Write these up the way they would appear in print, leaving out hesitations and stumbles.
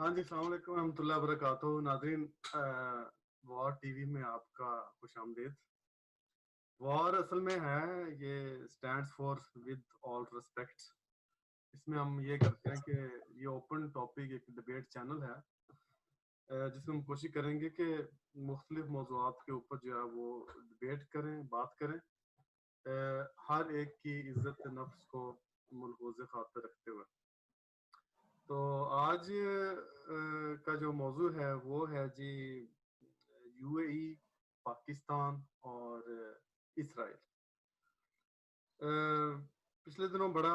ہاں جی، السلام علیکم ورحمۃ اللہ وبرکاتہ ناظرین، وار ٹی وی میں آپ کا خوش آمدید۔ وار اصل میں ہے یہ stands for with all respect. اس میں ہم یہ کرتے ہیں کہ یہ اوپن ٹاپک ایک ڈبیٹ چینل ہے جس میں ہم کوشش کریں گے کہ مختلف موضوعات کے اوپر جو ہے وہ ڈبیٹ کریں، بات کریں، ہر ایک کی عزت نفس کو ملحوظ خاطر رکھتے ہوئے۔ تو آج کا جو موضوع ہے وہ ہے جی یو اے ای، پاکستان اور اسرائیل۔ پچھلے دنوں بڑا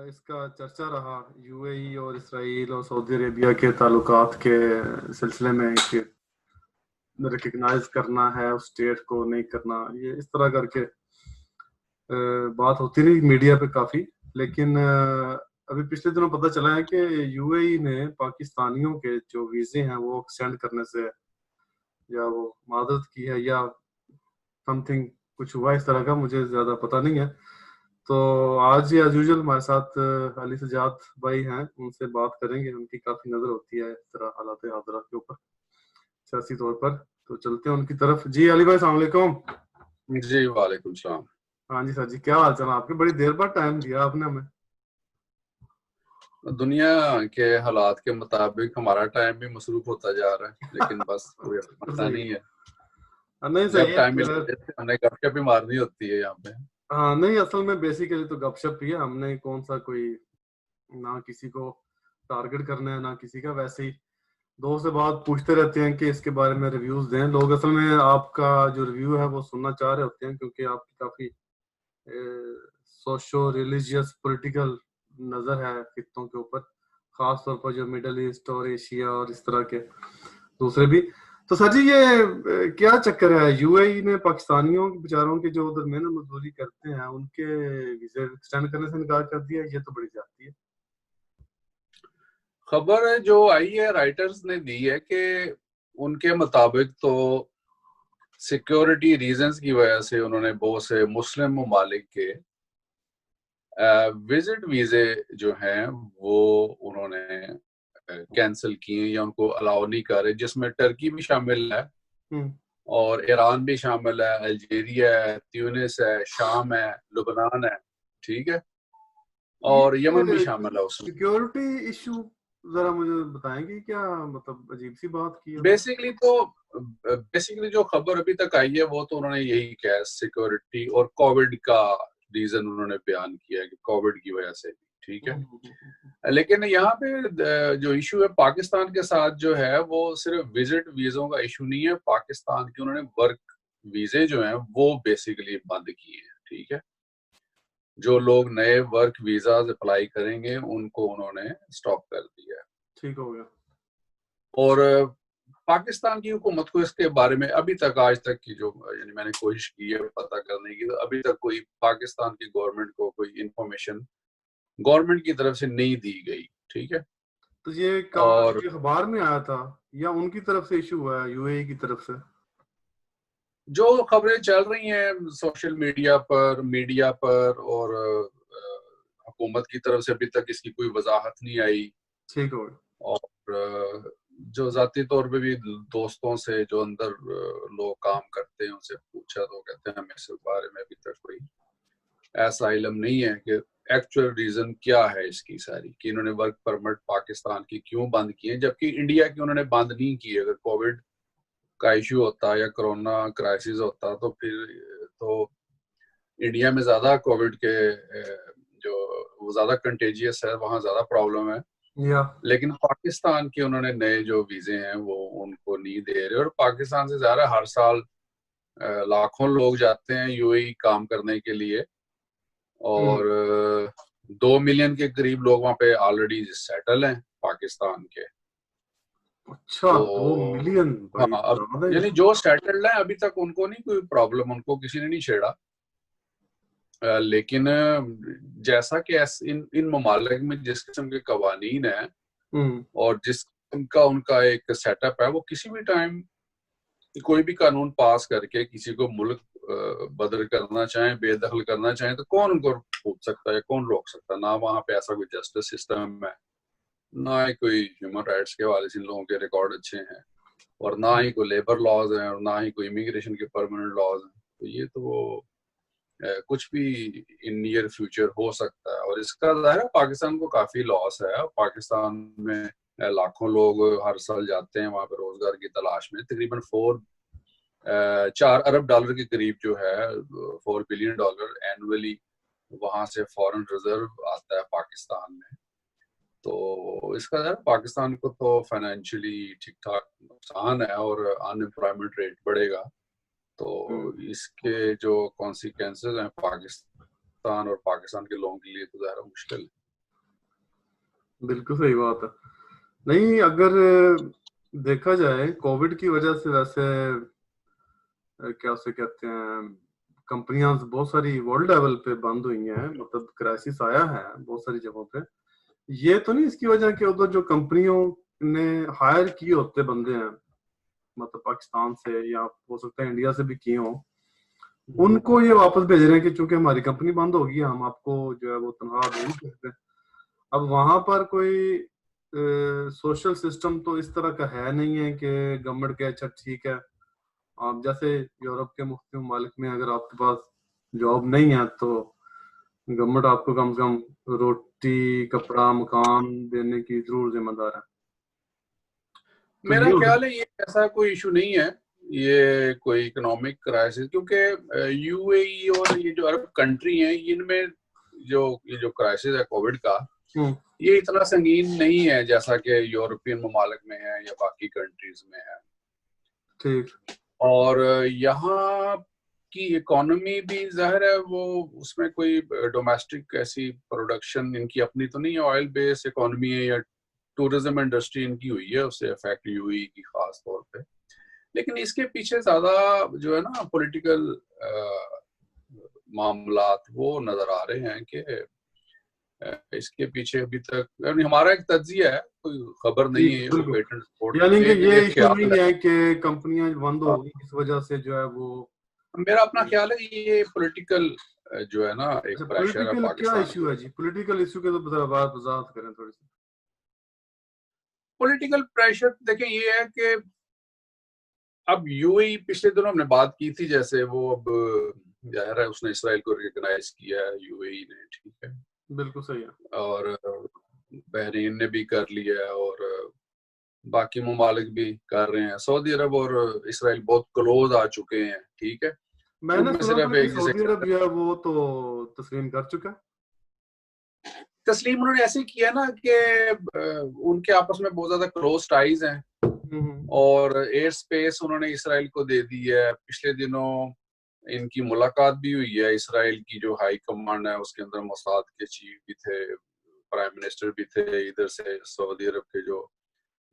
اس کا چرچا رہا، یو اے ای اور اسرائیل اور سعودی عربیہ کے تعلقات کے سلسلے میں کہ ریکگنائز کرنا ہے اس اسٹیٹ کو، نہیں کرنا، یہ اس طرح کر کے بات ہوتی رہی میڈیا پہ کافی۔ لیکن ابھی پچھلے دنوں پتہ چلا ہے کہ یو اے ای نے پاکستانیوں کے جو ویزے ہیں وہ ایکسٹینڈ کرنے سے یا وہ معذرت کی ہے یا سم تھنگ کچھ ہوا اس طرح کا، مجھے زیادہ پتہ نہیں ہے۔ تو آج ایز یوزول ہمارے ساتھ علی سجاد بھائی ہیں، ان سے بات کریں گے، ان کی کافی نظر ہوتی ہے اس طرح حالات حاضرہ کے اوپر سیاسی طور پر۔ تو چلتے ہیں ان کی طرف۔ جی علی بھائی السلام علیکم۔ جی وعلیکم السلام۔ ہاں جی سر جی، کیا حال چال آپ کے؟ بڑی دیر بعد ٹائم دیا آپ نے ہمیں۔ دنیا کے حالات کے مطابق ہمارا ٹائم بھی مصروف ہوتا جا رہا ہے، لیکن بس کوئی مسئلہ نہیں ہے، نہیں جب ٹائم صحیح ملے ہم نے گپ شپ بھی مارنی ہوتی ہے یہاں پہ۔ ہاں نہیں، اصل میں بیسیکلی تو گپ شپ ہی ہے، ہم نے کون سا کوئی نہ کسی کو ٹارگٹ کرنا ہے نہ کسی کا، ویسے ہی دو سے بات پوچھتے رہتے ہیں کہ اس کے بارے میں ریویوز دیں لوگ۔ اصل میں آپ کا جو ریویو ہے وہ سننا چاہ رہے ہوتے ہیں کیونکہ آپ کی کافی سوشو ریلیجیس پولیٹیکل نظر ہے خطوں کے اوپر، خاص طور پر جو مڈل ایسٹ اور ایشیا اور اس طرح کے دوسرے بھی۔ تو سر جی یہ کیا چکر ہے؟ یو اے ای نے پاکستانیوں بیچاروں کے جو ادھر محنت مزدوری کرتے ہیں ان کے ویزے ایکسٹینڈ کرنے سے انکار کر دیا، یہ تو بڑی زیادتی ہے۔ خبر جو آئی ہے رائٹرز نے دی ہے کہ ان کے مطابق تو سیکیورٹی ریزنز کی وجہ سے انہوں نے بہت سے مسلم ممالک کے وزٹ ویزے جو ہیں وہ انہوں نے کینسل کیے یا ان کو الاؤ نہیں کر رہے، جس میں ٹرکی بھی شامل ہے اور ایران بھی شامل ہے، الجیریا ہے، تیونس ہے، شام ہے، لبنان ہے، ٹھیک ہے، اور یمن بھی شامل ہے اس میں۔ سیکیورٹی ایشو ذرا مجھے بتائیں گے، کیا مطلب عجیب سی بات کی ہے؟ بیسیکلی جو خبر ابھی تک آئی ہے وہ تو انہوں نے یہی کہا ہے، سیکیورٹی اور کووڈ کا ریزن انہوں نے بیان کیا ہے کہ کووڈ کی وجہ سے، ٹھیک ہے۔ لیکن یہاں پہ جو ایشو ہے پاکستان کے ساتھ جو ہے وہ صرف وزٹ ویزوں کا ایشو نہیں ہے، پاکستان کے انہوں نے ورک ویزے جو ہیں وہ بیسیکلی بند کیے ہیں، ٹھیک ہے۔ جو لوگ نئے ورک ویزاز اپلائی کریں گے ان کو انہوں نے سٹاپ کر دیا ہے۔ ٹھیک ہو گیا۔ اور پاکستان کی حکومت کو اس کے بارے میں ابھی تک آج تک کی جو یعنی میں نے کوشش کی ہے پتہ کرنے کی، تو ابھی تک کوئی پاکستان کی گورنمنٹ کو کوئی انفارمیشن گورنمنٹ کی طرف سے نہیں دی گئی، ٹھیک ہے۔ تو یہ اخبار میں آیا تھا یا ان کی طرف سے ایشو ہوا ہے، یو اے ای کی طرف سے؟ جو خبریں چل رہی ہیں سوشل میڈیا پر اور حکومت کی طرف سے ابھی تک اس کی کوئی وضاحت نہیں آئی۔ ٹھیک ہو گیا۔ اور جو ذاتی طور پہ بھی دوستوں سے جو اندر لوگ کام کرتے ہیں ان سے پوچھا تو کہتے ہیں ہمیں اس بارے میں ابھی تک کوئی ایسا علم نہیں ہے کہ ایکچوئل ریزن کیا ہے اس کی ساری، کہ انہوں نے ورک پرمٹ پاکستان کی کیوں بند کیے، جبکہ انڈیا کی انہوں نے بند نہیں کی۔ اگر کووڈ کا ایشو ہوتا یا کرونا کرائسس ہوتا تو پھر تو انڈیا میں زیادہ کووڈ کے جو وہ زیادہ کنٹیجیس ہے، وہاں زیادہ پرابلم ہے، لیکن پاکستان کے انہوں نے نئے جو ویزے ہیں وہ ان کو نہیں دے رہے۔ اور پاکستان سے زیادہ ہر سال لاکھوں لوگ جاتے ہیں یو اے ای کام کرنے کے لیے، اور 2 ملین کے قریب لوگ وہاں پہ آلریڈی سیٹل ہیں پاکستان کے۔ اچھا 2 ملین؟ ہاں، یعنی جو سیٹلڈ ہیں ابھی تک ان کو نہیں کوئی پرابلم، ان کو کسی نے نہیں چھیڑا، لیکن جیسا کہ ان ممالک میں جس قسم کے قوانین ہیں اور جس قسم کا ان کا ایک سیٹ اپ ہے، وہ کسی بھی ٹائم کوئی بھی قانون پاس کر کے کسی کو ملک بدر کرنا چاہیں، بے دخل کرنا چاہیں، تو کون ان کو پوچھ سکتا ہے، کون روک سکتا ہے؟ نہ وہاں پہ ایسا کوئی جسٹس سسٹم ہے نہ ہی کوئی ہیومن رائٹس کے حوالے سے ان لوگوں کے ریکارڈ اچھے ہیں، اور نہ ہی کوئی لیبر لاز ہیں، اور نہ ہی کوئی امیگریشن کے پرماننٹ لاز ہیں. تو یہ تو کچھ بھی ان نیئر فیوچر ہو سکتا ہے. اور اس کا ظاہر ہے پاکستان کو کافی لاس ہے. پاکستان میں لاکھوں لوگ ہر سال جاتے ہیں وہاں پہ روزگار کی تلاش میں. تقریباً 4 ارب ڈالر کے قریب جو ہے، $4 بلین اینولی وہاں سے فورن ریزرو آتا ہے پاکستان میں. تو اس کا پاکستان کو تو فائنینشلی ٹھیک ٹھاک نقصان ہے، اور ان امپلائمنٹ ریٹ بڑھے گا. تو اس کے جو کانسیکوینسز ہیں پاکستان اور پاکستان کے لوگوں کے لیے تو ظاہر مشکل ہے. بالکل صحیح بات ہے. نہیں، اگر دیکھا جائے کووڈ کی وجہ سے ویسے کیا اسے کہتے ہیں، کمپنیاں بہت ساری ورلڈ لیول پہ بند ہوئی ہیں، مطلب کرائسس آیا ہے بہت ساری جگہوں پہ. یہ تو نہیں اس کی وجہ کہ ادھر جو کمپنیوں نے ہائر کیے ہوتے بندے ہیں، مطلب پاکستان سے یا ہو سکتا ہے انڈیا سے بھی کیے ہوں، ان کو یہ واپس بھیج رہے ہیں کہ چونکہ ہماری کمپنی بند ہوگی ہم آپ کو جو ہے وہ تنخواہ دے نہیں سکتے. اب وہاں پر کوئی سوشل سسٹم تو اس طرح کا ہے نہیں ہے کہ گورنمنٹ کے اچھا ٹھیک ہے، آپ جیسے یورپ کے مختلف ممالک میں اگر آپ کے پاس جاب نہیں ہے تو گورنمنٹ آپ کو کم سے کم روٹی، کپڑا، مکان دینے کی ضرور ذمہ دار ہے. تو میرا یہ خیال ہے یہ ایسا کوئی ایشو نہیں ہے، یہ کوئی اکنامک کرائسس، کیونکہ یو اے ای اور یہ جو عرب کنٹری ہیں ان میں یہ جو کرائسس ہے کووڈ کا، یہ اتنا سنگین نہیں ہے جیسا کہ یورپین ممالک میں ہے یا باقی کنٹریز میں ہے. ٹھیک. اور یہاں کی اکانومی بھی ظاہر ہے وہ اس میں کوئی ڈومیسٹک ایسی پروڈکشن ان کی اپنی تو نہیں ہے، آئل بیس اکانومی ہے یا ٹورزم انڈسٹری ان کی ہوئی ہے، اس سے افیکٹ یو ای کی خاص طور پہ. لیکن اس کے پیچھے زیادہ جو ہے نا پولیٹیکل معاملات وہ نظر آ رہے ہیں کہ اس کے پیچھے ابھی تک یعنی ہمارا ایک تجزیہ ہے، کوئی خبر نہیں ہے وہ پیٹنٹ رپورٹ یعنی کہ یہ ایشو خیال نہیں ہے. ہے کہ کمپنیاں بند ہو گئی اس وجہ سے جو ہے وہ، میرا اپنا خیال ہے یہ پولیٹیکل جو ہے نا ایک پریشر ہے پولیٹیکل کیا پاکستان. ایشو ہے جی؟ پولیٹیکل ایشو کے تو ذرا بات وضاحت کریں تھوڑی سی. پولیٹیکل پریشر دیکھیں یہ ہے کہ اب یو اے ای پچھلے دنوں ہم نے بات کی تھی، جیسے وہ اب ظاہر ہے اس نے اسرائیل کو ریکگنائز کیا ہے، یو اے ای نے، ٹھیک ہے، بالکل صحیح ہے. اور بحرین نے بھی کر لیا ہے، اور باقی ممالک بھی کر رہے ہیں. سعودی عرب اور اسرائیل بہت کلوز آ چکے ہیں، ٹھیک ہے. میں نے ان سنا صرف تھا کہ ایک سعودی عرب جو ہے وہ تو تسلیم کر چکا ہے. تسلیم انہوں نے ایسے کیا نا کہ ان کے آپس میں بہت زیادہ کلوز ٹائز ہیں، اور ایئر سپیس انہوں نے اسرائیل کو دے دی ہے. پچھلے دنوں ان کی ملاقات بھی ہوئی ہے، اسرائیل کی جو ہائی کمانڈ ہے اس کے اندر موساد کے چیف بھی تھے، پرائم منسٹر بھی تھے، ادھر سے سعودی عرب کے جو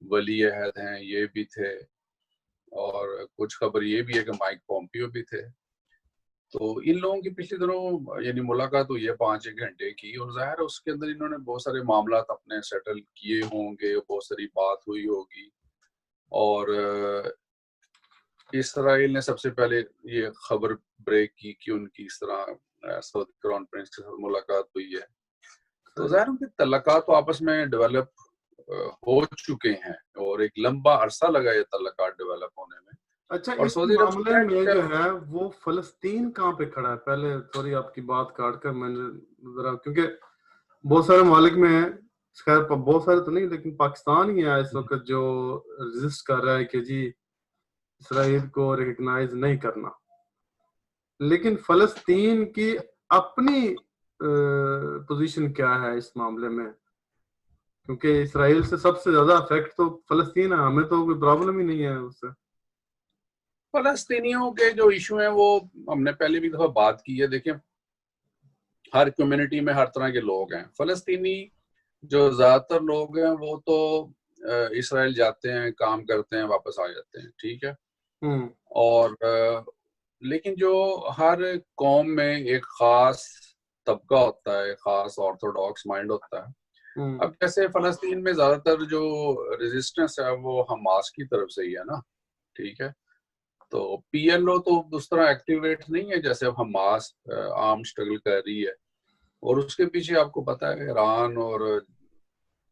ولی عہد ہیں یہ بھی تھے، اور کچھ خبر یہ بھی ہے کہ مائک پومپیو بھی تھے. تو ان لوگوں کی پچھلے دنوں یعنی ملاقات ہوئی ہے 5-1 گھنٹے کی، اور ظاہر ہے اس کے اندر انہوں نے بہت سارے معاملات اپنے سیٹل کیے ہوں گے، بہت ساری بات ہوئی ہوگی. اور اسرائیل نے سب سے پہلے یہ خبر بریک کی کہ ان کی اس طرح سعودی کراؤن پرنس کے ساتھ ملاقات ہوئی ہے. تو ظاہر ان کے تعلقات تو آپس میں ڈیولپ ہو چکے ہیں، اور ایک لمبا عرصہ لگا یہ تعلقات ڈیولپ ہونے میں. اچھا، اور اس سعودی عرب معاملے میں جو ہے وہ فلسطین کہاں پہ کھڑا ہے؟ پہلے سوری آپ کی بات کاٹ کر میں نے ذرا، کیونکہ بہت سارے ممالک میں، خیر بہت سارے تو نہیں لیکن پاکستان ہی ہے اس وقت جو ریزسٹ کر رہا ہے کہ جی اسرائیل کو ریکگنائز نہیں کرنا. لیکن فلسطین کی اپنی پوزیشن کیا ہے اس معاملے میں؟ کیونکہ اسرائیل سے سب سے زیادہ افیکٹ تو فلسطین ہے، ہمیں تو کوئی پرابلم ہی نہیں ہے اس سے. فلسطینیوں کے جو ایشو ہیں وہ ہم نے پہلے بھی دفعہ بات کی ہے. دیکھیں ہر کمیونٹی میں ہر طرح کے لوگ ہیں. فلسطینی جو زیادہ تر لوگ ہیں وہ تو اسرائیل جاتے ہیں، کام کرتے ہیں، واپس آ جاتے ہیں، ٹھیک ہے. اور لیکن جو ہر قوم میں ایک خاص طبقہ ہوتا ہے، خاص آرتھوڈاکس مائنڈ ہوتا ہے. اب جیسے فلسطین میں زیادہ تر جو ریزسٹنس ہے وہ حماس کی طرف سے ہی ہے نا، ٹھیک ہے. تو پی ایل او تو اس طرح ایکٹیویٹ نہیں ہے جیسے اب حماس عام اسٹرگل کر رہی ہے. اور اس کے پیچھے آپ کو پتا ہے ایران اور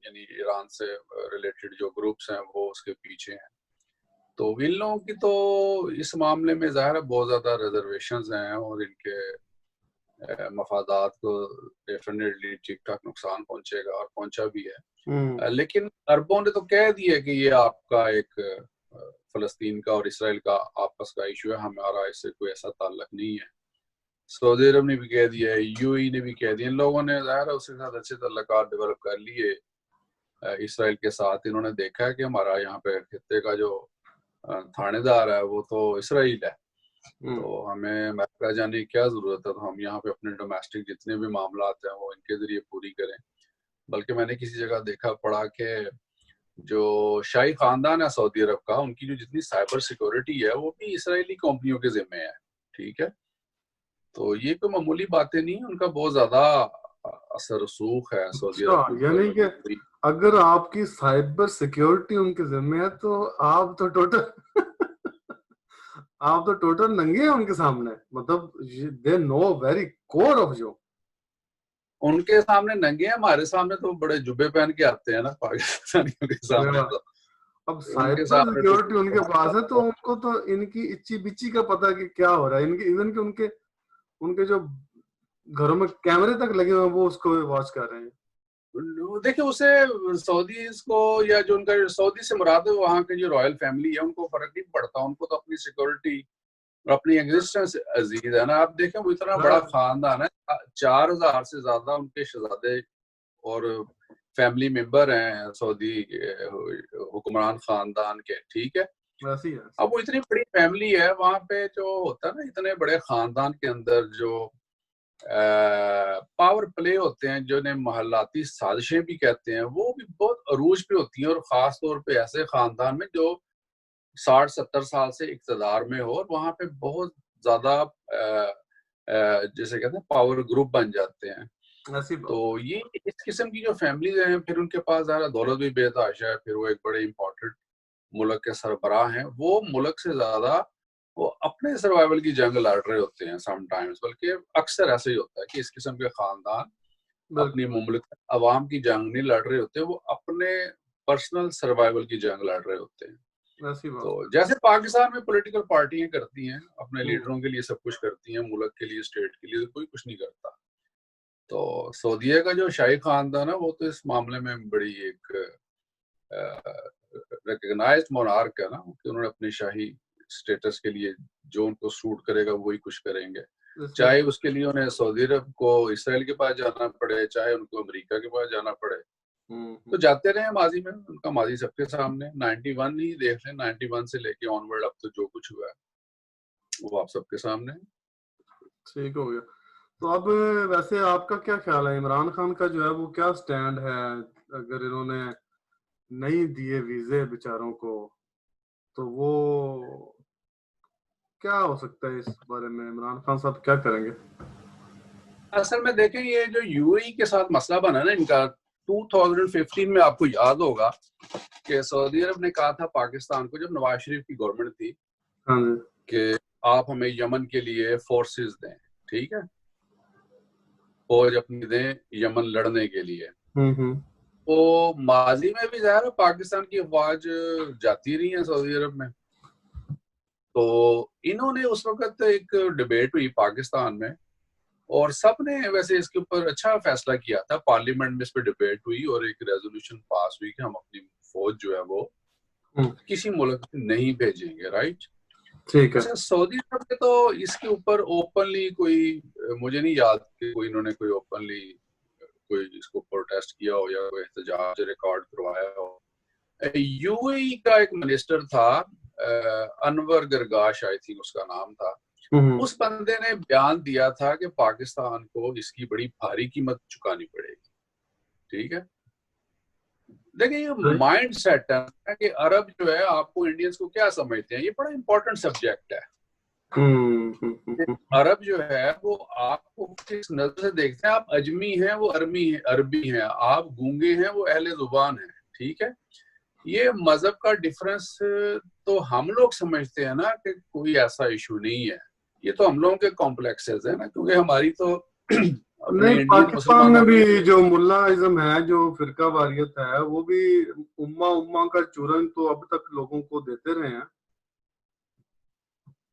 یعنی ایران سے ریلیٹڈ جو گروپس ہیں وہ اس کے پیچھے ہیں. تو ان لوگوں کی تو اس معاملے میں ظاہر ہے بہت زیادہ ریزرویشنز ہیں اور ان کے مفادات کو ڈیفینیٹلی ٹھیک ٹھاک نقصان پہنچے گا اور پہنچا بھی ہے. لیکن عربوں نے تو کہہ دیا کہ یہ آپ کا ایک فلسطین کا اور اسرائیل کا آپس کا ایشو ہے, ہمارا اس سے کوئی ایسا تعلق نہیں ہے. سعودی عرب نے بھی کہہ دیا ہے, یو اے نے بھی کہہ دیا. ان لوگوں نے ظاہر ہے اس کے ساتھ اچھے تعلقات ڈیولپ کر لیے اسرائیل کے ساتھ. انہوں نے دیکھا ہے کہ ہمارا یہاں پہ خطے کا جو تھانے دار ہے وہ تو اسرائیل ہے, تو ہمیں امریکہ جانے کی کیا ضرورت ہے, تو ہم یہاں پہ اپنے ڈومیسٹک جتنے بھی معاملات ہیں وہ ان کے ذریعے پوری کریں. بلکہ میں نے کسی جگہ دیکھا پڑھا کہ جو شاہی خاندان ہے سعودی عرب کا, ان کی جو جتنی سائبر سیکورٹی ہے وہ بھی اسرائیلی کمپنیوں کے ذمہ ہے. ٹھیک ہے, تو یہ کوئی معمولی باتیں نہیں, ان کا بہت زیادہ اثر رسوخ ہے سعودی عرب کے اوپر. یعنی کہ اگر آپ کی سائبر سیکیورٹی ان کے ذمہ ہے تو آپ تو ٹوٹل ننگے ہیں ان کے سامنے. مطلب they know very core of you. ان کے سامنے ننگے ہیں, ہمارے سامنے تو بڑے جبے پہن کے آتے ہیں نا پاکستانیوں کے سامنے. تو اب سائبر سیکیورٹی ان کے پاس ہے تو ان کو تو ان کی اچی بچی کا پتہ کہ کیا ہو رہا ہے. ایون کہ ان کے جو گھروں میں کیمرے تک لگے ہوئے ہیں وہ اس کو واچ کر رہے ہیں. دیکھیں اسے سعودیز کو یا جو ان کا سعودی سے مراد ہے وہاں کی جو رائل فیملی ہے ان کو فرق نہیں پڑتا. ان کو تو اپنی سیکورٹی اور اپنی ایگزسٹنس عزیز ہے نا. آپ دیکھیں وہ اتنا بڑا خاندان ہے, 4000 سے زیادہ ان کے شہزادے اور فیملی ممبر ہیں سعودی حکمران خاندان کے. ٹھیک ہے, اب وہ اتنی بڑی فیملی ہے وہاں پہ, جو ہوتا ہے نا اتنے بڑے خاندان کے اندر جو پاور پلے ہوتے ہیں, جو انہیں محلاتی سازشیں بھی کہتے ہیں, وہ بھی بہت عروج پہ ہوتی ہیں. اور خاص طور پہ ایسے خاندان میں جو 60-70 سال سے اقتدار میں ہو, اور وہاں پہ بہت زیادہ جیسے کہتے ہیں پاور گروپ بن جاتے ہیں. تو یہ اس قسم کی جو فیملیز ہیں, پھر ان کے پاس زیادہ دولت بھی بے تحاشا ہے, پھر وہ ایک بڑے امپورٹنٹ ملک کے سربراہ ہیں. وہ ملک سے زیادہ وہ اپنے سروائیول کی جنگ لڑ رہے ہوتے ہیں سم ٹائمز, بلکہ اکثر ایسا ہی ہوتا ہے کہ اس قسم کے خاندان اپنی مملکت عوام کی جنگ نہیں لڑ رہے ہوتے, وہ اپنے پرسنل سروائیول کی جنگ لڑ رہے ہوتے ہیں. تو جیسے پاکستان میں پولیٹیکل پارٹیاں کرتی ہیں, اپنے لیڈروں کے لیے سب کچھ کرتی ہیں, ملک کے لیے اسٹیٹ کے لیے کوئی کچھ نہیں کرتا. تو سعودیہ کا جو شاہی خاندان ہے وہ تو اس معاملے میں بڑی ایک ریکگنائزڈ مونارک ہے نا, کہ انہوں نے اپنی شاہی اسٹیٹس کے لیے جو ان کو سوٹ کرے گا وہی کچھ کریں گے, چاہے اس کے لیے انہیں سعودی عرب کو اسرائیل کے پاس جانا پڑے, چاہے ان کو امریکہ کے پاس جانا پڑے. تو جاتے رہے ماضی میں, ان کا ماضی سب کے سامنے. 91 ہی دیکھ لیں, 91 سے لے کے آن ورڈ اب تو جو کچھ ہوا ہے وہ آپ سب کے سامنے. ٹھیک ہو گیا. تو اب ویسے آپ کا کیا خیال ہے, عمران خان کا جو ہے وہ کیا سٹینڈ ہے؟ اگر انہوں نے نہیں دیے ویزے بیچاروں کو تو وہ کیا ہو سکتا ہے؟ اس بارے میں عمران خان صاحب کیا کریں گے؟ اصل میں دیکھیں یہ جو یو اے ای کے ساتھ مسئلہ بنا نا ان کا 2015 میں, آپ کو یاد ہوگا کہ سعودی عرب نے کہا تھا پاکستان کو, جب نواز شریف کی گورنمنٹ تھی, کہ آپ ہمیں یمن کے لیے فورسز دیں. ٹھیک ہے, فوج اپنی دیں یمن لڑنے کے لیے. تو ماضی میں بھی ظاہر ہے پاکستان کی افواج جاتی رہی ہیں سعودی عرب میں. تو انہوں نے اس وقت ایک ڈیبیٹ ہوئی پاکستان میں, اور سب نے ویسے اس کے اوپر اچھا فیصلہ کیا تھا, پارلیمنٹ میں اس پہ ڈیبیٹ ہوئی اور ایک ریزولوشن پاس ہوئی کہ ہم اپنی فوج جو ہے وہ کسی ملک میں نہیں بھیجیں گے. رائٹ, ٹھیک ہے. سعودی عرب نے تو اس کے اوپر اوپنلی کوئی, مجھے نہیں یاد کہ کوئی انہوں نے کوئی اوپنلی کوئی اس کو پروٹیسٹ کیا ہو یا کوئی احتجاج ریکارڈ کروایا ہو. یو اے ای کا ایک منسٹر تھا, انور گرگاش آئی تھنک اس کا نام تھا, اس بندے نے بیان دیا تھا کہ پاکستان کو اس کی بڑی بھاری قیمت چکانی پڑے گی. ٹھیک ہے, دیکھیں یہ مائنڈ سیٹ ہے کہ عرب جو ہے, آپ کو انڈینز کو کیا سمجھتے ہیں, یہ بڑا امپورٹنٹ سبجیکٹ ہے. عرب جو ہے وہ آپ کو کس نظر سے دیکھتے ہیں, آپ اجمی ہیں وہ عربی ہیں, آپ گونگے ہیں وہ اہل زبان ہیں. ٹھیک ہے, یہ مذہب کا ڈفرنس تو ہم لوگ سمجھتے ہیں نا کہ کوئی ایسا ایشو نہیں ہے, یہ تو ہم لوگوں کے کمپلیکسز ہیں نا, کیونکہ ہماری تو اپنے نہیں انڈین پاکستان میں مسلمانوں بھی کو. جو ملا ازم ہے, جو فرقہ واریت ہے, وہ بھی امہ کا چورن تو اب تک لوگوں کو دیتے رہے ہیں.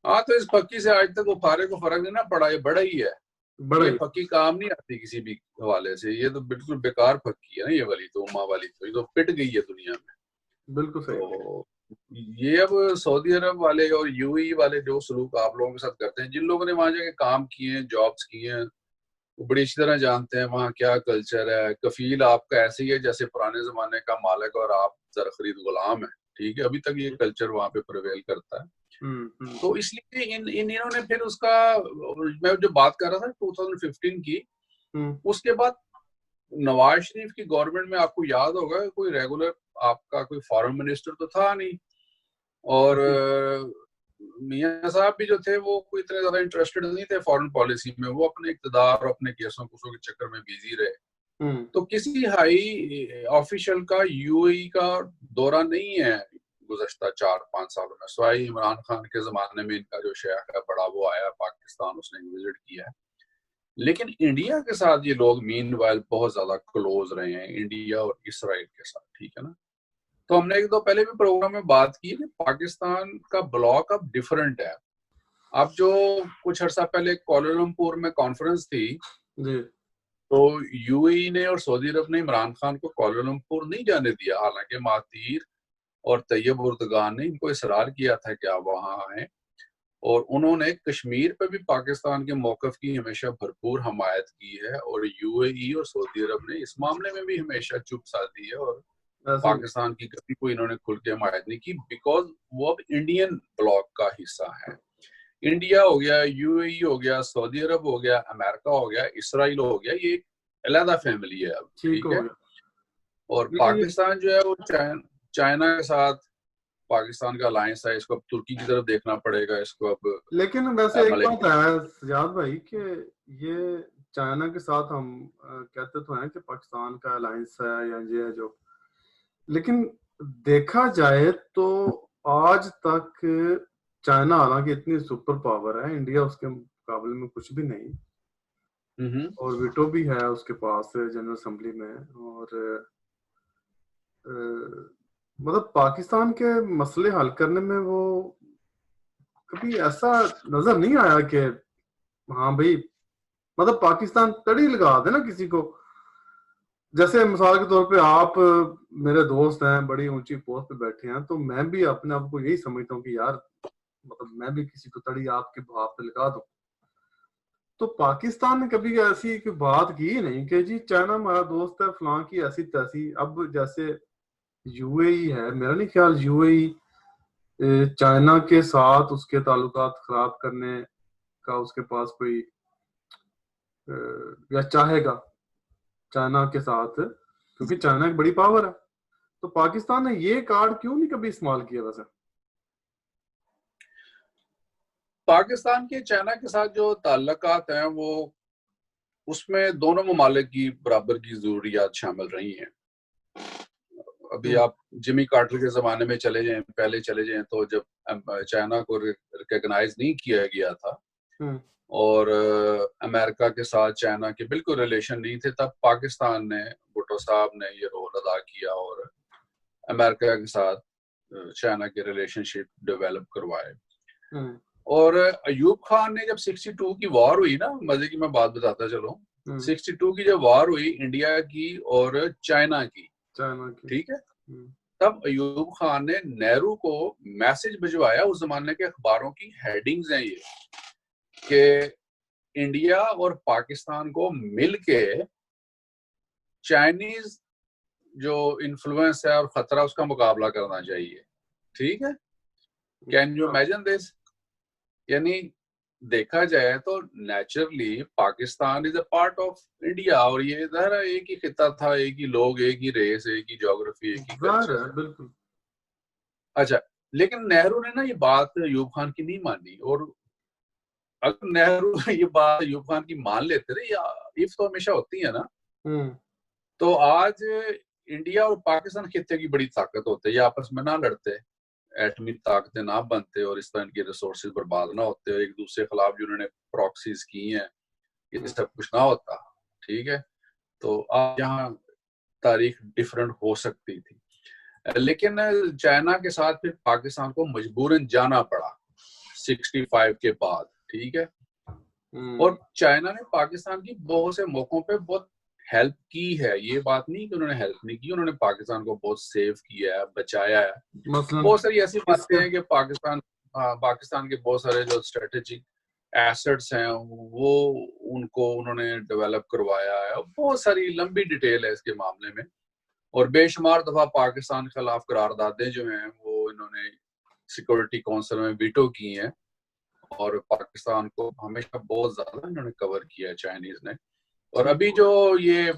ہاں تو اس پکی سے آج تک وہ فارے کو فرق نہیں نہ پڑا, یہ بڑا ہی ہے. بڑا یہ ہی پکی کام نہیں آتی کسی بھی حوالے سے, یہ تو بالکل بیکار پکی ہے نا, یہ والی تو امہ والی تو یہ تو پٹ گئی ہے دنیا میں. بالکل صحیح. تو یہ اب سعودی عرب والے اور یو اے والے جو سلوک آپ لوگوں کے ساتھ کرتے ہیں, جن لوگوں نے وہاں جا کے کام کیے ہیں, جابس کیے ہیں, وہ بڑی اچھی طرح جانتے ہیں وہاں کیا کلچر ہے. کفیل آپ کا ایسے ہی ہے جیسے پرانے زمانے کا مالک اور آپ زر خرید غلام ہے, ٹھیک ہے, ابھی تک یہ کلچر وہاں پہ پرویل کرتا ہے. تو اس لیے انہوں نے پھر اس کا, میں جو بات کر رہا تھا 2015 کی, اس کے بعد نواز شریف کی گورنمنٹ میں آپ کو یاد ہوگا کوئی ریگولر آپ کا کوئی فارن منسٹر تو تھا نہیں, اور میاں صاحب بھی جو تھے وہ کوئی اتنے زیادہ انٹرسٹڈ نہیں تھے فارن پالیسی میں, وہ اپنے اقتدار اور اپنے کیسوں کوسوں کے چکر میں بیزی رہے. تو کسی ہائی آفیشل کا یو اے کا دورہ نہیں ہے گزشتہ 4-5 سالوں میں, سوائے عمران خان کے زمانے میں ان کا جو شیخ ہے بڑا وہ آیا پاکستان, اس نے وزٹ کیا ہے. لیکن انڈیا کے ساتھ یہ لوگ مین وائل بہت زیادہ کلوز رہے ہیں, انڈیا اور اسرائیل کے ساتھ, ٹھیک ہے نا. تو ہم نے ایک دو پہلے بھی پروگرام میں بات کی کہ پاکستان کا بلاک اب ڈیفرنٹ ہے. اب جو کچھ عرصہ پہلے کوالالمپور میں کانفرنس تھی, تو یو اے نے اور سعودی عرب نے عمران خان کو کوالالمپور نہیں جانے دیا, حالانکہ مہاتیر اور طیب اردگان نے ان کو اصرار کیا تھا کہ آپ وہاں آئیں, اور انہوں نے کشمیر پہ بھی پاکستان کے موقف کی ہمیشہ بھرپور حمایت کی ہے, اور یو اے ای اور سعودی عرب نے اس معاملے میں بھی ہمیشہ چپ سادھی ہے, اور پاکستان کی کبھی کوئی انہوں نے کھل کے حمایت نہیں کی, بیکاز وہ اب انڈین بلاک کا حصہ ہے. انڈیا ہو گیا, یو اے ای ہو گیا, سعودی عرب ہو گیا, امریکہ ہو گیا, اسرائیل ہو گیا, یہ ایک علیحدہ فیملی ہے اب, ٹھیک ہے. اور پاکستان جو ہے وہ چائنا کے ساتھ پاکستان کا الائنس ہے, اس کو اب ترکی کی طرف دیکھنا پڑے گا, اس کو اب. لیکن ویسے ایک بات ہے سجاد بھائی کہ یہ چائنا کے ساتھ ہم کہتے تو ہیں کہ پاکستان کا الائنس ہے یا یہ ہے جو, لیکن دیکھا جائے تو آج تک چائنا حالانکہ اتنی سپر پاور ہے, انڈیا اس کے مقابلے میں کچھ بھی نہیں, اور ویٹو بھی ہے اس کے پاس جنرل اسمبلی میں, اور مطلب پاکستان کے مسئلے حل کرنے میں وہ کبھی ایسا نظر نہیں آیا کہ ہاں بھائی مطلب پاکستان تڑی لگا دے نا کسی کو. جیسے مثال کے طور پہ آپ میرے دوست ہیں, بڑی اونچی پوسٹ پہ بیٹھے ہیں, تو میں بھی اپنے آپ کو یہی سمجھتا ہوں کہ یار مطلب میں بھی کسی کو تڑی آپ کے بھاپ پہ لگا دوں. تو پاکستان نے کبھی ایسی کوئی بات کی نہیں کہ جی چائنا ہمارا دوست ہے فلاں کی ایسی تیسی. اب جیسے یو اے ای ہے, میرا نہیں خیال یو اے ای چائنا کے ساتھ اس کے تعلقات خراب کرنے کا اس کے پاس کوئی یا چاہے گا چائنا کے ساتھ, کیونکہ چائنا ایک بڑی پاور ہے. تو پاکستان نے یہ کارڈ کیوں نہیں کبھی استعمال کیا ویسے؟ پاکستان کے چائنا کے ساتھ جو تعلقات ہیں وہ اس میں دونوں ممالک کی برابر کی ضروریات شامل رہی ہیں. ابھی آپ جمی کارٹر کے زمانے میں چلے جائیں, پہلے چلے جائیں, تو جب چائنا کو ریکگنائز نہیں کیا گیا تھا اور امریکہ کے ساتھ چائنا کے بالکل ریلیشن نہیں تھے, تب پاکستان نے, بھٹو صاحب نے یہ رول ادا کیا اور امریکہ کے ساتھ چائنا کے ریلیشن شپ ڈیولپ کروائے. اور ایوب خان نے جب 62 کی وار ہوئی نا, مزے کی میں بات بتاتا چلوں, 62 کی جب وار ہوئی انڈیا کی اور چائنا کی, ٹھیک ہے, تب ایوب خان نے نہرو کو میسج بھجوایا, اس زمانے کے اخباروں کی ہیڈنگز ہیں یہ کہ انڈیا اور پاکستان کو مل کے چائنیز جو انفلوئنس ہے اور خطرہ اس کا مقابلہ کرنا چاہیے, ٹھیک ہے. Can you imagine this? یعنی دیکھا جائے تو naturally Pakistan is a part of India, اور یہ ظاہر ہے ایک ہی خطہ تھا, ایک ہی لوگ, ایک ہی ریس, ایک ہی جغرافی, ایک ہی کلچر. بالکل. اچھا, لیکن نہرو نے نا یہ بات ایوب خان کی نہیں مانی, اور اگر نہرو یہ بات ایوب خان کی مان لیتے تھے, یا اف تو ہمیشہ ہوتی ہے نا, تو آج انڈیا اور پاکستان خطے کی بڑی طاقت ہوتے, یہ آپس میں نہ لڑتے, ایٹمی طاقتیں نہ بنتے, اور اس طرح کی ریسورسز برباد نہ ہوتے, اور ایک دوسرے کے خلاف جو انہوں نے پراکسیز کی ہیں یہ سب کچھ نہ ہوتا. ٹھیک ہے. تو آپ یہاں تاریخ ڈفرنٹ ہو سکتی تھی, لیکن چائنا کے ساتھ پھر پاکستان کو مجبوراً جانا پڑا 65 کے بعد. ٹھیک ہے. اور چائنا نے پاکستان کی بہت سے موقعوں پہ بہت ہیلپ کی ہے, یہ بات نہیں کہ انہوں نے ہیلپ نہیں کی, انہوں نے پاکستان کو بہت سیو کیا ہے, بچایا ہے. بہت ساری ایسی باتیں ہیں کہ پاکستان کے بہت سارے جو اسٹریٹجک ایسٹس ہیں وہ ان کو انہوں نے ڈیولپ کروایا ہے. بہت ساری لمبی ڈیٹیل ہے اس کے معاملے میں, اور بے شمار دفعہ پاکستان کے خلاف قراردادیں جو ہیں وہ انہوں نے سیکورٹی کونسل میں ویٹو کی ہیں, اور پاکستان کو ہمیشہ بہت زیادہ انہوں نے کور کیا ہے چائنیز نے. اور ابھی جو یہ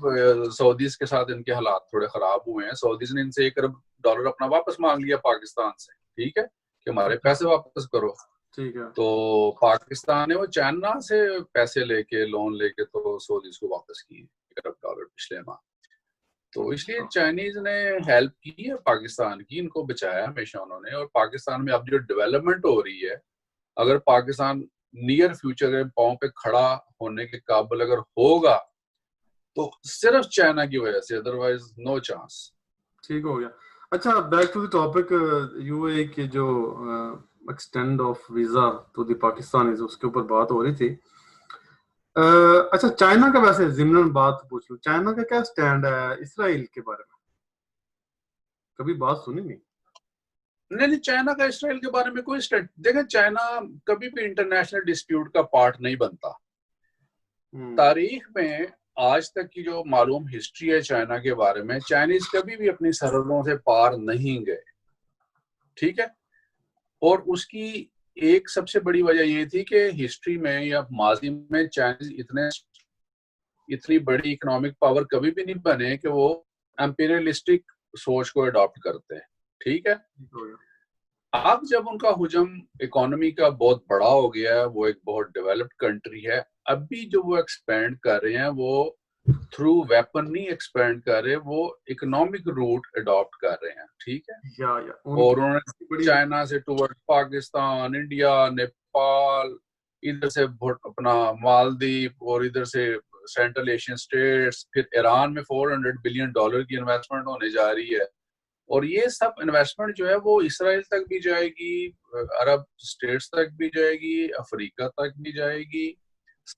سعودیز کے ساتھ ان کے حالات تھوڑے خراب ہوئے ہیں, سعودیز نے ان سے $1 ارب اپنا واپس مانگ لیا پاکستان سے. ٹھیک ہے, کہ ہمارے پیسے واپس کرو. ٹھیک ہے. تو پاکستان نے وہ چائنا سے پیسے لے کے لون لے کے تو سعودیز کو واپس کیے $1 ارب پچھلے ماہ. تو اس لیے چائنیز نے ہیلپ کی ہے پاکستان کی, ان کو بچایا ہمیشہ انہوں نے. اور پاکستان میں اب جو ڈیولپمنٹ ہو رہی ہے, اگر پاکستان نیئر فیوچر کے پاؤں پہ کھڑا ہونے کے قابل اگر ہوگا تو صرف چائنا کی وجہ سے, ادروائز نو چانس. ٹھیک ہو گیا. اچھا, back to the topic, U A کے جو extend of visa to the Pakistan, اس کے اوپر بات ہو رہی تھی. اچھا, چائنا کا ویسے ضمن بات پوچھ لوں, چائنا کا کیا سٹینڈ ہے اسرائیل کے بارے میں؟ کبھی بات سنی نہیں. نہیں, چائنا کا اسرائیل کے بارے میں کوئی سٹینڈ, دیکھیں چائنا کبھی بھی انٹرنیشنل ڈسپیوٹ کا پارٹ نہیں بنتا. تاریخ میں آج تک کی جو معلوم ہسٹری ہے چائنا کے بارے میں, چائنیز کبھی بھی اپنی سرحدوں سے پار نہیں گئے. ٹھیک ہے. اور اس کی ایک سب سے بڑی وجہ یہ تھی کہ ہسٹری میں یا ماضی میں چائنیز اتنی بڑی اکنامک پاور کبھی بھی نہیں بنے کہ وہ امپیریلسٹک سوچ کو اڈاپٹ کرتے ہیں. ٹھیک ہے. اب جب ان کا حجم اکانومی کا بہت بڑا ہو گیا ہے, وہ ایک بہت ڈیولپڈ کنٹری ہے, اب بھی جو وہ ایکسپینڈ کر رہے ہیں وہ تھرو ویپن نہیں ایکسپینڈ کر رہے, وہ اکنامک روٹ اڈاپٹ کر رہے ہیں. ٹھیک ہے. اور انہوں نے چائنا سے ٹورڈ پاکستان, انڈیا, نیپال, ادھر سے اپنا مالدیپ, اور ادھر سے سینٹرل ایشین اسٹیٹس, پھر ایران میں $400 بلین کی انویسٹمنٹ ہونے جا رہی ہے. اور یہ سب انویسٹمنٹ جو ہے وہ اسرائیل تک بھی جائے گی, عرب اسٹیٹس تک بھی جائے گی, افریقہ تک بھی جائے گی,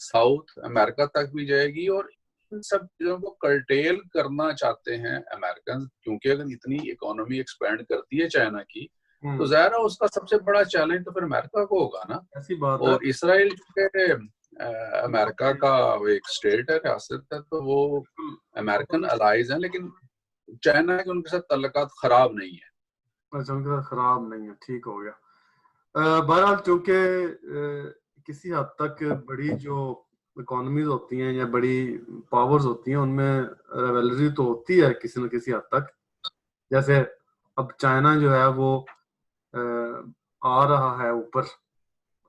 ساؤتھ امریکہ تک بھی جائے گی. اور ان سب چیزوں کو کرٹیل کرنا چاہتے ہیں امریکن, کیونکہ اگر اتنی اکانومی ایکسپینڈ کرتی ہے چائنا کی تو ظاہر ہے اس کا سب سے بڑا چیلنج تو پھر امریکہ کو ہوگا نا. اور اسرائیل امریکہ کا ایک اسٹیٹ ہے, ریاست ہے, تو وہ امریکن الائز ہیں, لیکن چائنا کے ان کے ساتھ تعلقات خراب نہیں ہیں. اچھا, ان کے ساتھ خراب نہیں ہے. ٹھیک ہو گیا. بہرحال چونکہ کسی حد تک بڑی جو اکانومیز ہوتی ہیں یا بڑی پاورز ہوتی ہیں ان میں ریویلری تو ہوتی ہے کسی نہ کسی حد تک. جیسے اب چائنا جو ہے وہ آ رہا ہے اوپر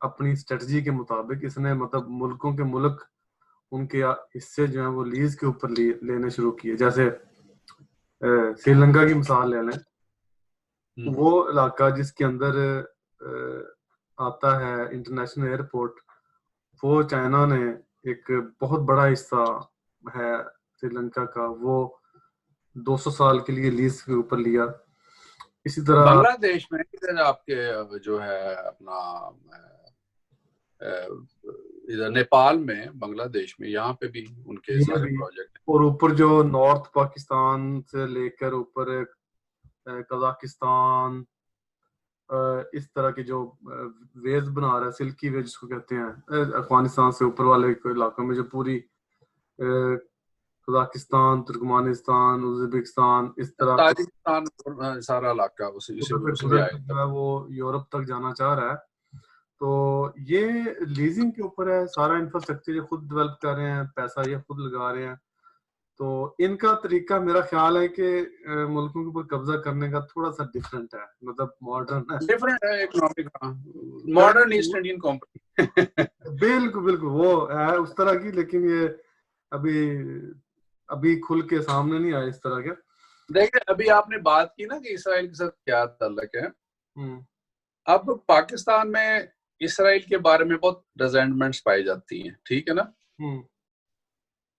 اپنی اسٹریٹجی کے مطابق, اس نے مطلب ملکوں کے ملک ان کے حصے جو ہیں وہ لیز کے اوپر لینے شروع کیے. جیسے سری لنکا کی مثال لے لیں, وہ علاقہ جس کے اندر آتا ہے انٹرنیشنل ایئرپورٹ, وہ چائنا نے ایک بہت بڑا حصہ ہے سری لنکا کا, وہ 200 سال کے لیے لیز کے اوپر لیا. اسی طرح بنگلہ دیش میں آپ کے جو ہے اپنا ادھر نیپال میں, بنگلہ دیش میں, یہاں پہ بھی ان کے سارے پروجیکٹ. اور اوپر جو نارتھ پاکستان سے لے کر اوپر قزاقستان, اس طرح کے جو ویز بنا رہا ہے, سلکی ویز جس کو کہتے ہیں, افغانستان سے اوپر والے علاقوں میں جو پوری قزاقستان, ترکمانستان, ازبکستان, اس طرح تاجکستان سارا علاقہ اسی جو ہے وہ یورپ تک جانا چاہ رہا ہے. تو یہ لیزنگ کے اوپر ہے, سارا انفراسٹرکچر یہ خود ڈیولپ کر رہے ہیں, پیسہ یہ خود لگا رہے ہیں. تو ان کا طریقہ میرا خیال ہے کہ ملکوں کے اوپر قبضہ کرنے کا تھوڑا سا ڈفرینٹ ہے, مطلب ماڈرن ہے, ڈفرینٹ ہے economic, modern east Indian company. بالکل بالکل وہ ہے اس طرح کی, لیکن یہ ابھی کھل کے سامنے نہیں آئے اس طرح کے. دیکھیں ابھی آپ نے بات کی نا کہ اسرائیل کے ساتھ کیا تعلق ہے. اب پاکستان میں اسرائیل کے بارے میں بہت ریزنٹمنٹس پائی جاتی ہیں, ٹھیک ہے نا.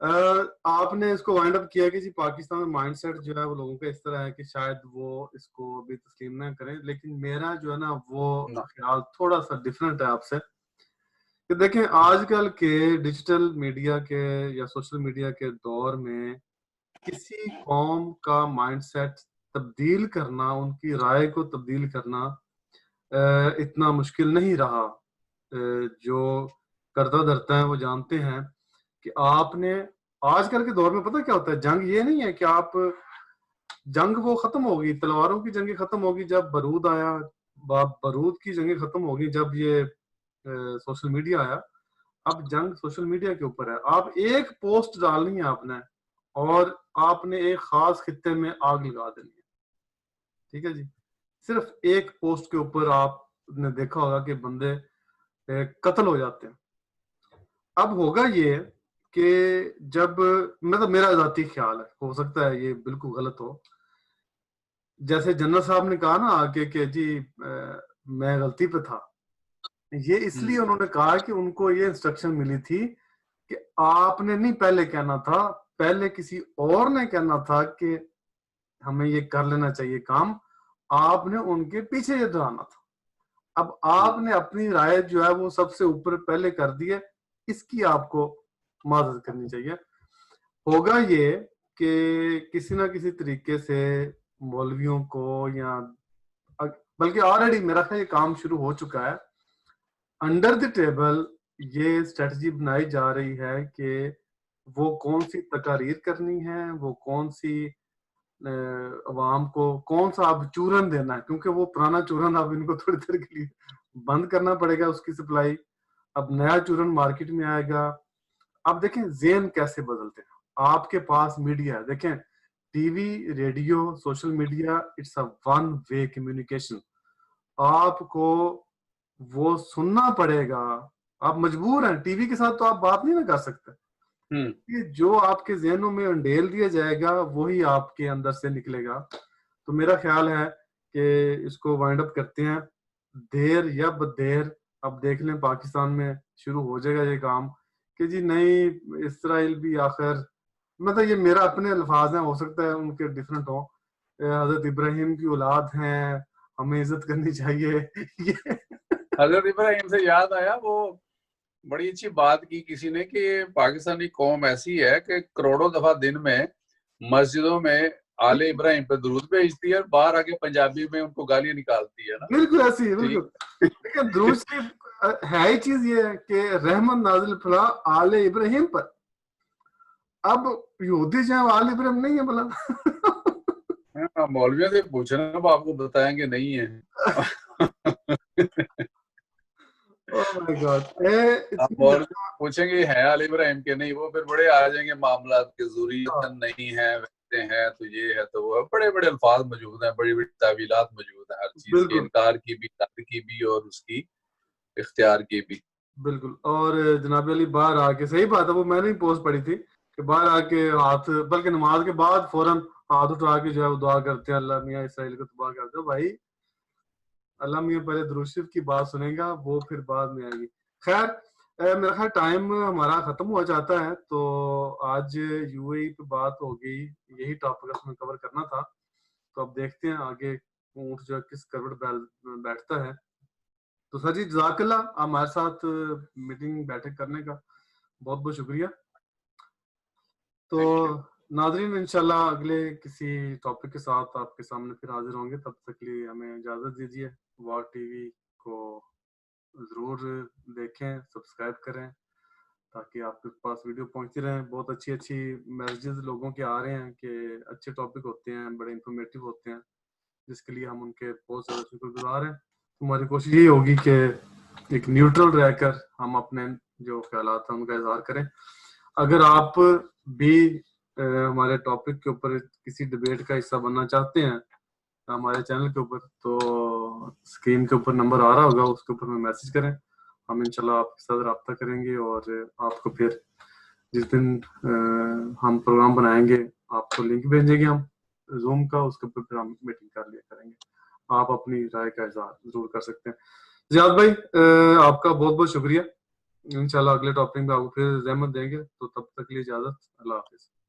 آپ نے اس کو وائنڈ اپ کیا کہ جی پاکستان میں مائنڈ سیٹ جو ہے وہ لوگوں کا اس طرح ہے کہ شاید وہ اس کو ابھی تسلیم نہ کریں, لیکن میرا جو ہے نا وہ خیال تھوڑا سا ڈفرینٹ ہے آپ سے. کہ دیکھیں آج کل کے ڈیجیٹل میڈیا کے یا سوشل میڈیا کے دور میں کسی قوم کا مائنڈ سیٹ تبدیل کرنا, ان کی رائے کو تبدیل کرنا اتنا مشکل نہیں رہا. جو کردہ درتا ہیں وہ جانتے ہیں کہ آپ نے آج کل کے دور میں پتہ کیا ہوتا ہے, جنگ یہ نہیں ہے کہ آپ جنگ وہ ختم ہوگی, تلواروں کی جنگیں ختم ہوگی جب بارود آیا, بارود کی جنگیں ختم ہوگی جب یہ سوشل میڈیا آیا. اب جنگ سوشل میڈیا کے اوپر ہے. آپ ایک پوسٹ ڈالنی ہے آپ نے اور آپ نے ایک خاص خطے میں آگ لگا دینی ہے, ٹھیک ہے جی. صرف ایک پوسٹ کے اوپر آپ نے دیکھا ہوگا کہ بندے قتل ہو جاتے ہیں. اب ہوگا یہ کہ جب مطلب میرا ذاتی خیال ہے, ہو سکتا ہے یہ بالکل غلط ہو, جیسے جنرل صاحب نے کہا نا آگے کہ جی میں غلطی پہ تھا, یہ اس لیے انہوں نے کہا کہ ان کو یہ انسٹرکشن ملی تھی کہ آپ نے نہیں پہلے کہنا تھا, پہلے کسی اور نے کہنا تھا کہ ہمیں یہ کر لینا چاہیے کام, آپ نے ان کے پیچھے یہ دہرانا تھا. اب آپ نے اپنی رائے جو ہے وہ سب سے اوپر پہلے کر دی ہے, اس کی آپ کو معذرت کرنی چاہیے. ہوگا یہ کہ کسی نہ کسی طریقے سے مولویوں کو یا بلکہ آلریڈی میرا خیال یہ کام شروع ہو چکا ہے, انڈر دی ٹیبل یہ اسٹریٹجی بنائی جا رہی ہے کہ وہ کون سی تقاریر کرنی ہے, وہ کون سی عوام کو کون سا اب چورن دینا ہے, کیونکہ وہ پرانا چورن اب ان کو تھوڑی دیر کے لیے بند کرنا پڑے گا اس کی سپلائی, اب نیا چورن مارکیٹ میں آئے گا. اب دیکھیں ذہن کیسے بدلتے ہیں. آپ کے پاس میڈیا ہے, دیکھیں TV, radio, social media, it's a one way communication. آپ کو وہ سننا پڑے گا, آپ مجبور ہیں, ٹی وی کے ساتھ تو آپ بات نہیں نہ کر سکتے. جو آپ کے ذہنوں میں انڈیل دیا جائے گا وہی آپ کے اندر سے نکلے گا. تو میرا خیال ہے کہ اس کو وائنڈ اپ کرتے ہیں, دیر یا بدیر. اب دیکھ لیں پاکستان میں شروع ہو جائے گا یہ کام کہ جی نہیں اسرائیل بھی آخر, مطلب یہ میرا اپنے الفاظ ہیں, ہو سکتا ہے ان کے ڈیفرنٹ ہوں, حضرت ابراہیم کی اولاد ہیں, ہمیں عزت کرنی چاہیے. حضرت ابراہیم سے یاد آیا, وہ بڑی اچھی بات کی کسی نے کہ پاکستانی قوم ایسی ہے کہ کروڑوں دفعہ دن میں مسجدوں میں آل ابراہیم پہ درود بھیجتی ہے اور باہر آ کے پنجابی میں ان کو گالیاں نکالتی ہے نا. بالکل ایسی, بالکل. لیکن درود شریف ہے ہی چیز یہ ہے کہ رحمت نازل فلاں آل ابراہیم پر. اب یہودی جو ہے آل ابراہیم نہیں ہے بلا, مولویوں سے پوچھنا اب آپ کو بتائیں گے نہیں ہے. پوچھیں گے ہے علی ابراہیم کے نہیں, وہ پھر بڑے آ جائیں گے معاملات کے, ضروریتاً نہیں ہے, ویسے ہیں تو یہ ہے تو وہ, بڑے بڑے الفاظ موجود ہیں, بڑی بڑی تعویلات موجود ہیں ہر چیز کے, انکار کی بھی, رد کی بھی اور اس کی اختیار کی بھی. بالکل. اور جناب علی باہر آ کے, صحیح بات ہے, وہ میں نے پوسٹ پڑھی تھی کہ باہر آ کے ہاتھ, بلکہ نماز کے بعد فوراً ہاتھ اٹھا کے جو ہے وہ دعا کرتے ہیں اللہ میاں اسرائیل کو تباہ کر دو. بھائی اللہ میاں پہلے درود شریف کی بات سنیں گا, وہ پھر بعد میں آئے گی. خیر میرا خیال ٹائم ہمارا ختم ہو جاتا ہے, تو آج یو اے ای پہ بات ہو گئی, یہی ٹاپک اس میں کور کرنا تھا. تو اب دیکھتے ہیں آگے اونٹ جو ہے کس کروٹ بیٹھتا ہے. تو سر جی جزاک اللہ ہمارے ساتھ میٹنگ بیٹھک کرنے کا بہت بہت شکریہ. تو ناظرین انشاءاللہ اگلے کسی ٹاپک کے ساتھ آپ کے سامنے پھر حاضر ہوں گے, تب تک لیے ہمیں اجازت دیجیے. واہ ٹی وی کو ضرور دیکھیں, سبسکرائب کریں تاکہ آپ کے پاس ویڈیو پہنچتی رہیں. بہت اچھی اچھی میسیجز لوگوں کے آ رہے ہیں کہ اچھے ٹاپک ہوتے ہیں, بڑے انفارمیٹیو ہوتے ہیں, جس کے لیے ہم ان کے بہت زیادہ شکر گزار ہیں. ہماری کوشش یہ ہوگی کہ ایک نیوٹرل رہ کر ہم اپنے جو خیالات ہیں ان کا اظہار کریں. اگر آپ بھی ہمارے ٹاپک کے اوپر کسی ڈبیٹ کا حصہ بننا چاہتے ہیں ہمارے چینل کے اوپر, تو اسکرین کے اوپر نمبر آ رہا ہوگا, اس کے اوپر میں میسج کریں, ہم انشاءاللہ آپ کے ساتھ رابطہ کریں گے. اور آپ کو پھر جس دن ہم پروگرام بنائیں گے آپ کو لنک بھیجیں گے ہم زوم کا, اس کے اوپر پھر ہم میٹنگ کر لیا کریں گے. آپ اپنی رائے کا اظہار ضرور کر سکتے ہیں. زیاد بھائی آپ کا بہت بہت شکریہ. انشاءاللہ اگلے ٹاپک میں آپ کو پھر زحمت دیں گے. تو تب تک کے لیے اجازت. اللہ حافظ.